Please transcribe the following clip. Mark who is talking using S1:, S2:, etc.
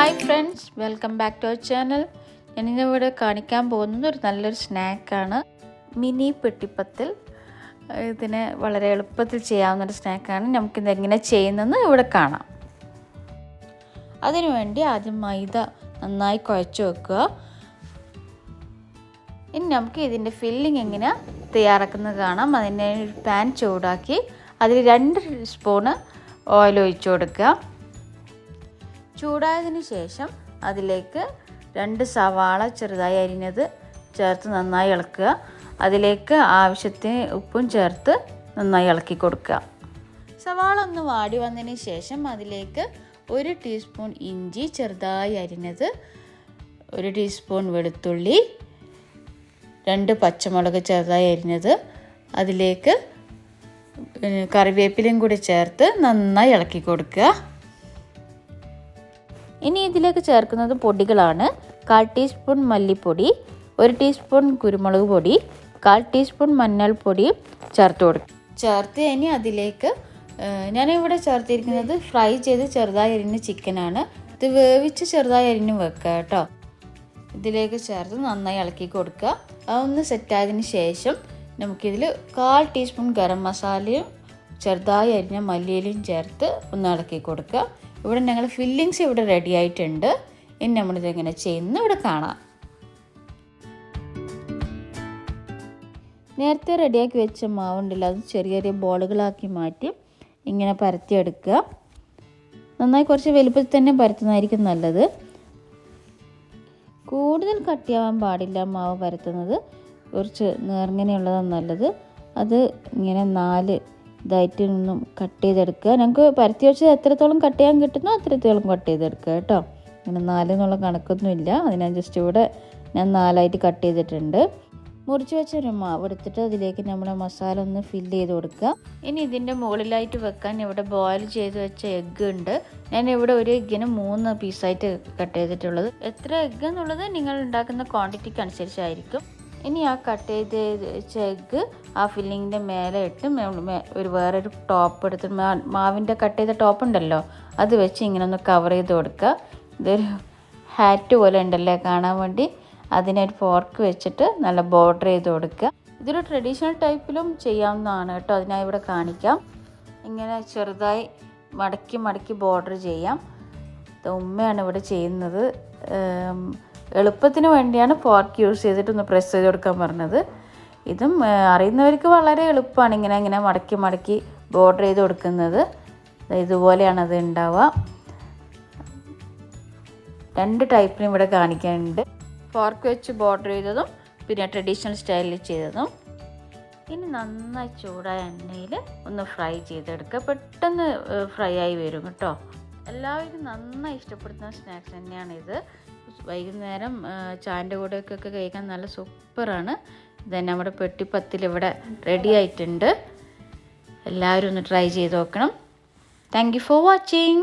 S1: Hi friends, welcome back to our channel. ഞാനിന്നിവിടെ കാണിക്കാൻ പോകുന്നത് ഒരു നല്ലൊരു സ്നാക്കാണ്. മിനി പെട്ടിപ്പത്തിൽ. ഇതിനെ വളരെ എളുപ്പത്തിൽ ചെയ്യാവുന്നൊരു സ്നാക്കാണ്. നമുക്കിത് എങ്ങനെ ചെയ്യുന്നതെന്ന് ഇവിടെ കാണാം. അതിനുവേണ്ടി ആദ്യം മൈദ നന്നായി കുഴച്ച് വെക്കുക. ഇനി നമുക്ക് ഇതിൻ്റെ ഫില്ലിംഗ് എങ്ങനെ തയ്യാറാക്കുന്നത് കാണാം. അതിന് ഒരു പാൻ ചൂടാക്കി അതിൽ 2 സ്പൂണ് ഓയിൽ ഒഴിച്ചു കൊടുക്കുക. ചൂടായതിന് ശേഷം അതിലേക്ക് 2 സവാള ചെറുതായി അരിഞ്ഞത് ചേർത്ത് നന്നായി ഇളക്കുക. അതിലേക്ക് ആവശ്യത്തിന് ഉപ്പും ചേർത്ത് നന്നായി ഇളക്കി കൊടുക്കുക. സവാള ഒന്ന് വാടി വന്നതിന് ശേഷം അതിലേക്ക് 1 ടീസ്പൂൺ ഇഞ്ചി ചെറുതായി അരിഞ്ഞത്, 1 ടീസ്പൂൺ വെളുത്തുള്ളി, 2 പച്ചമുളക് ചെറുതായി അരിഞ്ഞത്, അതിലേക്ക് കറിവേപ്പിലയും കൂടി ചേർത്ത് നന്നായി ഇളക്കി കൊടുക്കുക. ഇനി ഇതിലേക്ക് ചേർക്കുന്നത് പൊടികളാണ്. 1/4 ടീസ്പൂൺ മല്ലിപ്പൊടി, 1 ടീസ്പൂൺ കുരുമുളക് പൊടി, 1/4 ടീസ്പൂൺ മഞ്ഞൾപ്പൊടി ചേർത്ത് ഇനി അതിലേക്ക് ഞാനിവിടെ ചേർത്തിരിക്കുന്നത് ഫ്രൈ ചെയ്ത് ചെറുതായി അരിഞ്ഞ ചിക്കനാണ്. ഇത് വേവിച്ച് ചെറുതായി അരിഞ്ഞ് വെക്കുക കേട്ടോ. ഇതിലേക്ക് ചേർത്ത് നന്നായി ഇളക്കി കൊടുക്കുക. അതൊന്ന് സെറ്റായതിന് ശേഷം നമുക്കിതിൽ 1/4 ടീസ്പൂൺ ഗരം മസാലയും ചെറുതായി അരിഞ്ഞ മല്ലിയിലയും ചേർത്ത് ഒന്ന് ഇളക്കി കൊടുക്കുക. ഇവിടെ ഞങ്ങൾ ഫില്ലിങ്സ് ഇവിടെ റെഡി ആയിട്ടുണ്ട്. ഇനി നമ്മളിതെങ്ങനെ ചെയ്യുന്നത് ഇവിടെ കാണാം. നേരത്തെ റെഡിയാക്കി വെച്ച മാവുണ്ടല്ലോ, അത് ചെറിയ ചെറിയ ബോളുകളാക്കി മാറ്റി ഇങ്ങനെ പരത്തിയെടുക്കുക. നന്നായി കുറച്ച് വലുപ്പത്തിൽ തന്നെ പരത്തുന്നതായിരിക്കും നല്ലത്. കൂടുതൽ കട്ടിയാവാൻ പാടില്ല മാവ് പരത്തുന്നത്. കുറച്ച് നേർങ്ങനെയുള്ളതാണ് നല്ലത്. അത് ഇങ്ങനെ 4 ഇതായിട്ട് നിന്നും കട്ട് ചെയ്തെടുക്കുക. ഞങ്ങൾക്ക് പരത്തി വെച്ചത് എത്രത്തോളം കട്ട് ചെയ്യാൻ കിട്ടുന്നോ അത്രത്തോളം കട്ട് ചെയ്തെടുക്കുക കേട്ടോ. അങ്ങനെ 4 എന്നുള്ള കണക്കൊന്നുമില്ല. അതിനാ ജസ്റ്റ് ഇവിടെ ഞാൻ 4 ആയിട്ട് കട്ട് ചെയ്തിട്ടുണ്ട്. മുറിച്ച് വെച്ച ഒരു മാവ് എടുത്തിട്ട് അതിലേക്ക് നമ്മുടെ മസാല ഒന്ന് ഫില്ല് ചെയ്ത് കൊടുക്കുക. ഇനി ഇതിൻ്റെ മുകളിലായിട്ട് വെക്കാൻ ഇവിടെ ബോയിൽ ചെയ്ത് വെച്ച എഗ്ഗ് ഉണ്ട്. ഞാൻ ഇവിടെ ഒരു എഗ്ഗിന് 3 പീസായിട്ട് കട്ട് ചെയ്തിട്ടുള്ളത്. എത്ര എഗ്ഗ് എന്നുള്ളത് നിങ്ങൾ ഉണ്ടാക്കുന്ന ക്വാണ്ടിറ്റിക്ക് അനുസരിച്ചായിരിക്കും. ഇനി ആ കട്ട് ചെയ്ത് വെച്ച എഗ്ഗ് ആ ഫില്ലിങ്ങിൻ്റെ മേലെ ഇട്ട് വേറൊരു ടോപ്പ് എടുത്ത് മാവിൻ്റെ കട്ട് ചെയ്ത ടോപ്പ് ഉണ്ടല്ലോ അത് വെച്ച് ഇങ്ങനെ ഒന്ന് കവർ ചെയ്ത് കൊടുക്കുക. ഇതൊരു ഹാറ്റ് പോലെ ഉണ്ടല്ലേ കാണാൻ വേണ്ടി. അതിനൊരു ഫോർക്ക് വെച്ചിട്ട് നല്ല ബോർഡർ ചെയ്ത് കൊടുക്കുക. ഇതൊരു ട്രഡീഷണൽ ടൈപ്പിലും ചെയ്യാവുന്നതാണ് കേട്ടോ. അതിനായി ഇവിടെ കാണിക്കാം. ഇങ്ങനെ ചെറുതായി മടക്കി ബോർഡർ ചെയ്യാം. ഉമ്മയാണ് ഇവിടെ ചെയ്യുന്നത്. എളുപ്പത്തിന് വേണ്ടിയാണ് ഫോർക്ക് യൂസ് ചെയ്തിട്ട് ഒന്ന് പ്രസ് ചെയ്ത് കൊടുക്കാൻ പറഞ്ഞത്. ഇതും അറിയുന്നവർക്ക് വളരെ എളുപ്പമാണ്. ഇങ്ങനെ മടക്കി ബോർഡർ ചെയ്ത് കൊടുക്കുന്നത്. ഇതുപോലെയാണ് അത് ഉണ്ടാവുക. 2 ടൈപ്പിനും ഇവിടെ കാണിക്കാനുണ്ട്. ഫോർക്ക് വെച്ച് ബോർഡർ ചെയ്തതും പിന്നെ ട്രഡീഷണൽ സ്റ്റൈലിൽ ചെയ്തതും. ഇനി നന്നായി ചൂടായ എണ്ണയിൽ ഒന്ന് ഫ്രൈ ചെയ്തെടുക്കുക. പെട്ടെന്ന് ഫ്രൈ ആയി വരും കേട്ടോ. എല്ലാവർക്കും നന്നായി ഇഷ്ടപ്പെടുന്ന സ്നാക്സ് തന്നെയാണിത്. വൈകുന്നേരം ചായൻ്റെ കൂടെയൊക്കെ കഴിക്കാൻ നല്ല സൂപ്പറാണ്. ഇത് നമ്മുടെ പെട്ടിപ്പത്തിൽ ഇവിടെ റെഡി ആയിട്ടുണ്ട്. എല്ലാവരും ഒന്ന് ട്രൈ ചെയ്ത് നോക്കണം. Thank you for watching.